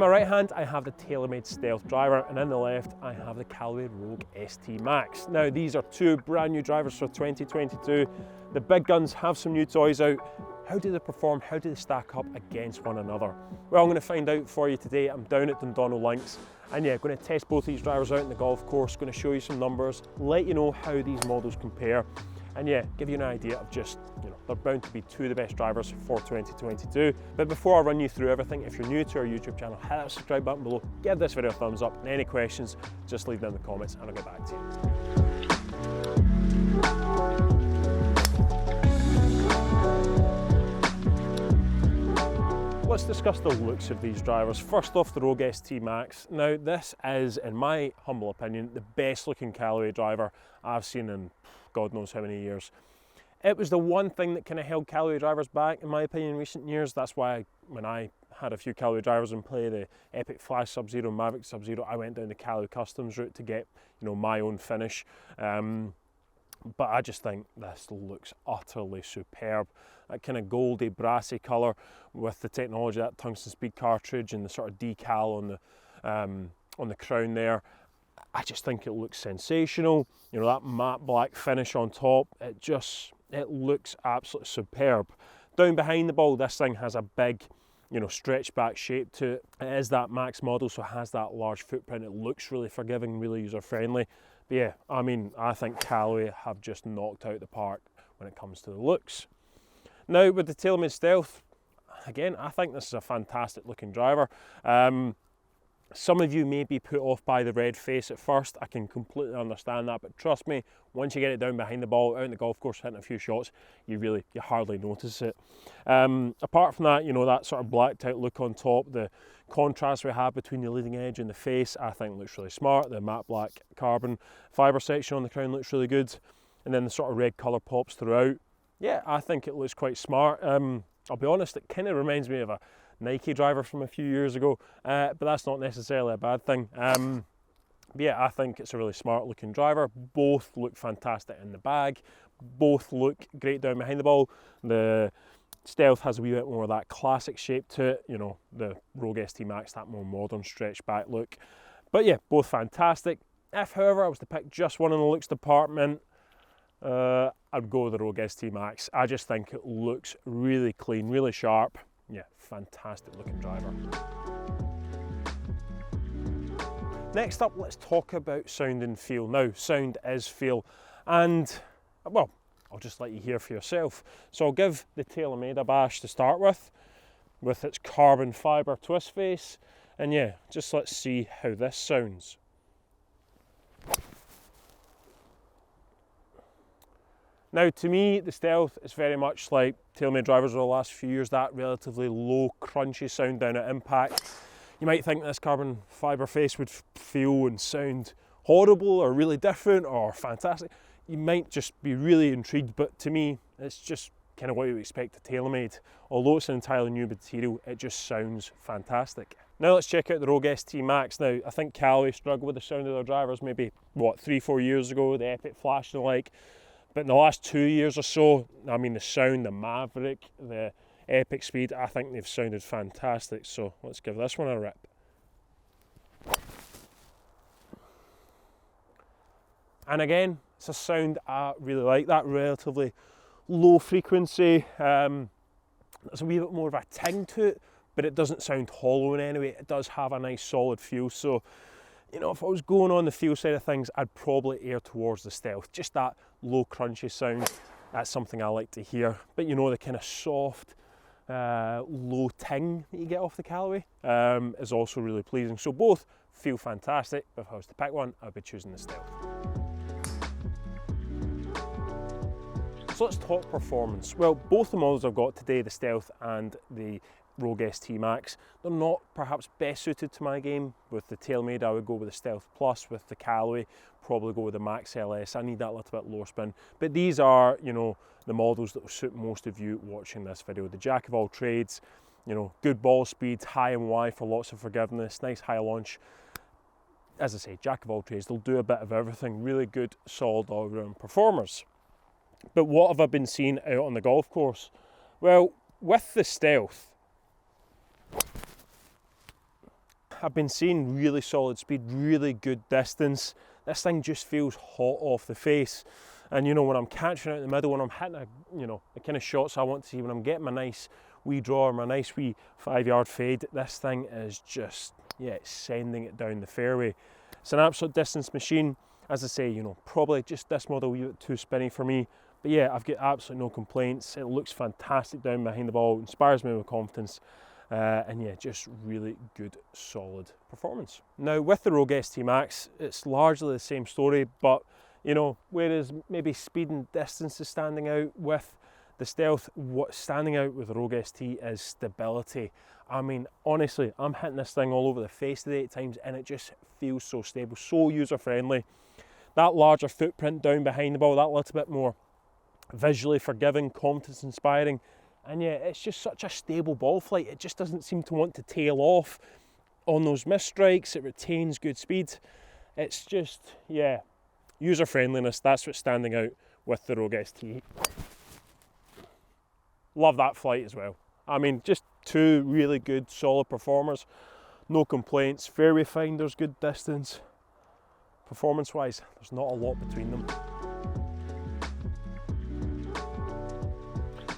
In my right hand, I have the TaylorMade Stealth driver, and in the left, I have the Callaway Rogue ST Max. Now, these are two brand new drivers for 2022. The big guns have some new toys out. How do they perform? How do they stack up against one another? Well, I'm going to find out for you today. I'm down at Dundonald Links, and yeah, I'm going to test both these drivers out in the golf course, going to show you some numbers, let you know how these models compare, and yeah, give you an idea of just, they're bound to be two of the best drivers for 2022. But before I run you through everything, if you're new to our YouTube channel, hit that subscribe button below, give this video a thumbs up, and any questions, just leave them in the comments and I'll get back to you. Let's discuss the looks of these drivers. First off, the Rogue ST Max. Now, this is, in my humble opinion, the best looking Callaway driver I've seen in God knows how many years. It was the one thing that kind of held Callaway drivers back, in my opinion, in recent years. That's why when I had a few Callaway drivers in play, the Epic Flash Sub-Zero, Maverick Sub-Zero, I went down the Callaway Customs route to get, my own finish. But I just think this looks utterly superb. That kind of goldy, brassy colour with the technology, that tungsten speed cartridge and the sort of decal on the crown there. I just think it looks sensational. That matte black finish on top, it looks absolutely superb. Down behind the ball, this thing has a big, stretch back shape to it. It is that Max model, so it has that large footprint. It looks really forgiving, really user friendly. But yeah, I think Callaway have just knocked out the park when it comes to the looks. Now with the TaylorMade Stealth, again, I think this is a fantastic looking driver. Some of you may be put off by the red face at first. I can completely understand that, but trust me, once you get it down behind the ball, out in the golf course, hitting a few shots, you hardly notice it. Apart from that, that sort of blacked out look on top, the contrast we have between the leading edge and the face, I think looks really smart. The matte black carbon fibre section on the crown looks really good. And then the sort of red colour pops throughout. Yeah, I think it looks quite smart. I'll be honest, it kind of reminds me of a Nike driver from a few years ago, but that's not necessarily a bad thing. But yeah, I think it's a really smart looking driver. Both look fantastic in the bag. Both look great down behind the ball. The Stealth has a wee bit more of that classic shape to it. The Rogue ST Max, that more modern stretch back look. But yeah, both fantastic. If, however, I was to pick just one in the looks department, I'd go with the Rogue ST Max. I just think it looks really clean, really sharp. Yeah, fantastic looking driver. Next up, let's talk about sound and feel. Now, sound is feel, and well, I'll just let you hear for yourself. So I'll give the TaylorMade a bash to start with its carbon fibre twist face, and yeah, just let's see how this sounds. Now, to me, the Stealth is very much like TaylorMade drivers over the last few years, that relatively low, crunchy sound down at impact. You might think this carbon fibre face would feel and sound horrible or really different or fantastic. You might just be really intrigued, but to me, it's just kind of what you would expect of TaylorMade. Although it's an entirely new material, it just sounds fantastic. Now let's check out the Rogue ST Max. Now, I think Callaway struggled with the sound of their drivers maybe, 3-4 years ago, the Epic Flash and the like. But in the last 2 years or so, the sound, the Maverick, the Epic Speed, I think they've sounded fantastic. So let's give this one a rip. And again, it's a sound I really like, that relatively low frequency. There's a wee bit more of a ting to it, but it doesn't sound hollow in any way. It does have a nice solid feel. So, if I was going on the feel side of things, I'd probably err towards the Stealth. Just that low crunchy sound, that's something I like to hear. But the kind of soft, low ting that you get off the Callaway is also really pleasing. So both feel fantastic, but if I was to pick one, I'd be choosing the Stealth. So let's talk performance. Well, both the models I've got today, the Stealth and the Rogue ST Max, they're not perhaps best suited to my game. With the TaylorMade, I would go with the Stealth Plus. With the Callaway, probably go with the Max LS. I need that little bit lower spin. But these are, the models that will suit most of you watching this video. The jack of all trades, good ball speed, high and wide for lots of forgiveness, nice high launch. As I say, jack of all trades, they'll do a bit of everything. Really good, solid all-round performers. But what have I been seeing out on the golf course? Well, with the Stealth, I've been seeing really solid speed, really good distance. This thing just feels hot off the face. And you know, when I'm catching out in the middle, when I'm hitting the kind of shots I want to see, when I'm getting my nice wee draw or my nice wee 5-yard fade, this thing is just, yeah, it's sending it down the fairway. It's an absolute distance machine. As I say, you know, probably just this model a wee bit too spinny for me. But yeah, I've got absolutely no complaints. It looks fantastic down behind the ball, inspires me with confidence. And yeah, just really good, solid performance. Now with the Rogue ST Max, it's largely the same story, but you know, whereas maybe speed and distance is standing out with the Stealth, what's standing out with the Rogue ST is stability. I mean, honestly, I'm hitting this thing all over the face today at times, and it just feels so stable, so user-friendly. That larger footprint down behind the ball, that little bit more visually forgiving, confidence-inspiring, and yeah, it's just such a stable ball flight. It just doesn't seem to want to tail off on those missed strikes. It retains good speed. It's just, yeah, user-friendliness, that's what's standing out with the Rogue ST. Love that flight as well. I mean, just two really good, solid performers. No complaints. Fairway finders, good distance. Performance-wise, there's not a lot between them.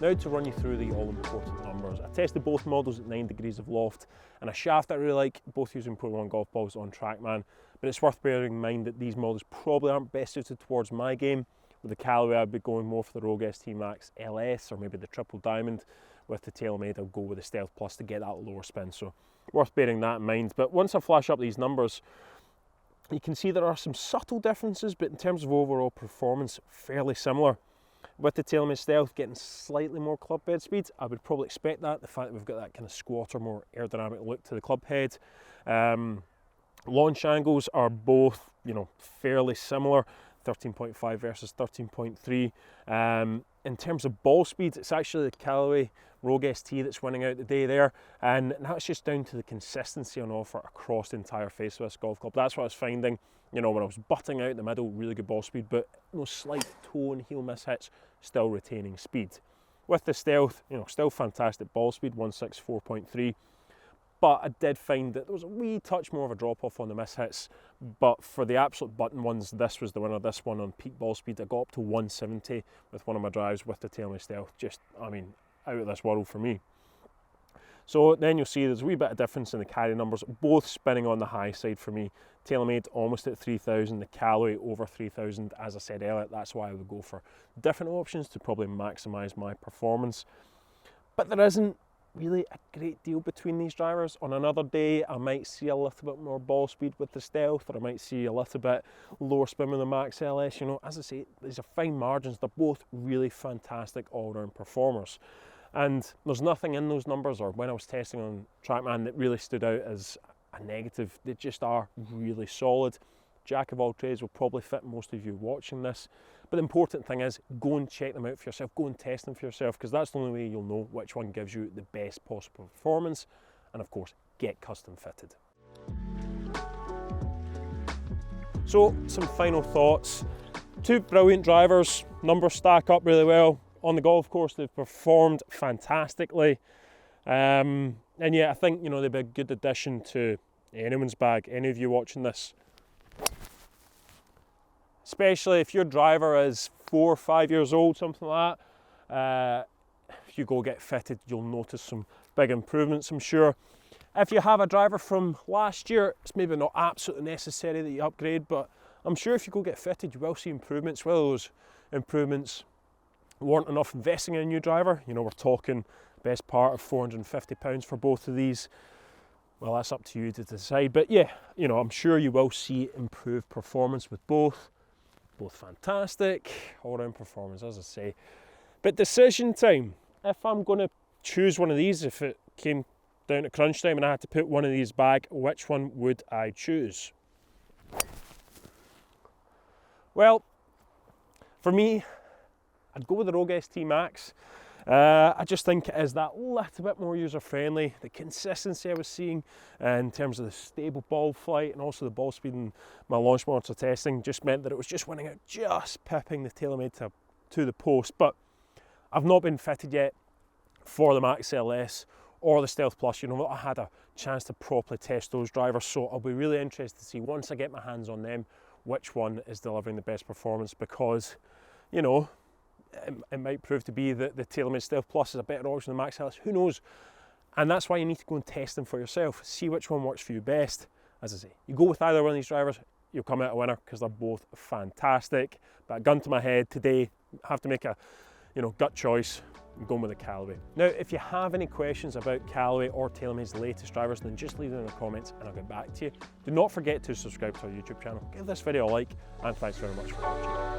Now to run you through the all-important numbers. I tested both models at 9 degrees of loft and a shaft I really like, both using .1 golf balls on TrackMan. But it's worth bearing in mind that these models probably aren't best suited towards my game. With the Callaway, I'd be going more for the Rogue ST Max LS or maybe the Triple Diamond. With the TaylorMade, I'll go with the Stealth Plus to get that lower spin. So worth bearing that in mind. But once I flash up these numbers, you can see there are some subtle differences, but in terms of overall performance, fairly similar. With the TaylorMade Stealth getting slightly more club head speed, I would probably expect that. The fact that we've got that kind of squatter, more aerodynamic look to the club head. Launch angles are both, you know, fairly similar, 13.5 versus 13.3. In terms of ball speed, it's actually the Callaway Rogue ST that's winning out the day there, and that's just down to the consistency on offer across the entire face of this golf club. That's what I was finding, you know, when I was butting out in the middle, really good ball speed, but no slight toe and heel mishits, still retaining speed. With the Stealth, you know, still fantastic ball speed, 164.3. But I did find that there was a wee touch more of a drop-off on the mishits. But for the absolute button ones, this was the winner. This one on peak ball speed, I got up to 170 with one of my drives with the TaylorMade Stealth. Just, I mean, out of this world for me. So then you'll see there's a wee bit of difference in the carry numbers, both spinning on the high side for me. TaylorMade almost at 3,000, the Callaway over 3,000. As I said earlier, that's why I would go for different options to probably maximise my performance. But there isn't really a great deal between these drivers. On another day, I might see a little bit more ball speed with the Stealth, or I might see a little bit lower spin with the Max LS. You know, as I say, these are fine margins. They're both really fantastic all-round performers. And there's nothing in those numbers, or when I was testing on TrackMan, that really stood out as a negative. They just are really solid. Jack of all trades will probably fit most of you watching this. But the important thing is, go and check them out for yourself, go and test them for yourself, because that's the only way you'll know which one gives you the best possible performance, and of course, get custom fitted. So, some final thoughts. Two brilliant drivers, numbers stack up really well. On the golf course, they've performed fantastically. And yeah, I think, you know, they'd be a good addition to anyone's bag, any of you watching this. Especially if your driver is 4 or 5 years old, something like that. If you go get fitted, you'll notice some big improvements, I'm sure. If you have a driver from last year, it's maybe not absolutely necessary that you upgrade, but I'm sure if you go get fitted, you will see improvements. Whether those improvements weren't enough investing in a new driver, you know, we're talking best part of £450 for both of these. Well, that's up to you to decide. But yeah, you know, I'm sure you will see improved performance with both. Both fantastic, all-round performance, as I say. But decision time. If I'm going to choose one of these, if it came down to crunch time and I had to put one of these back, which one would I choose? Well, for me, I'd go with the Rogue ST Max. I just think it is that little bit more user-friendly. The consistency I was seeing in terms of the stable ball flight and also the ball speed in my launch monitor testing just meant that it was just winning out, just pipping the TaylorMade to the post. But I've not been fitted yet for the Max LS or the Stealth Plus. You know, I had a chance to properly test those drivers, so I'll be really interested to see, once I get my hands on them, which one is delivering the best performance, because, you know, it might prove to be that the TaylorMade Stealth Plus is a better option than Max Helix, who knows? And that's why you need to go and test them for yourself, see which one works for you best. As I say, you go with either one of these drivers, you'll come out a winner, because they're both fantastic. But gun to my head today, have to make a, you know, gut choice. I'm going with the Callaway. Now, if you have any questions about Callaway or TaylorMade's latest drivers, then just leave them in the comments and I'll get back to you. Do not forget to subscribe to our YouTube channel, give this video a like, and thanks very much for watching.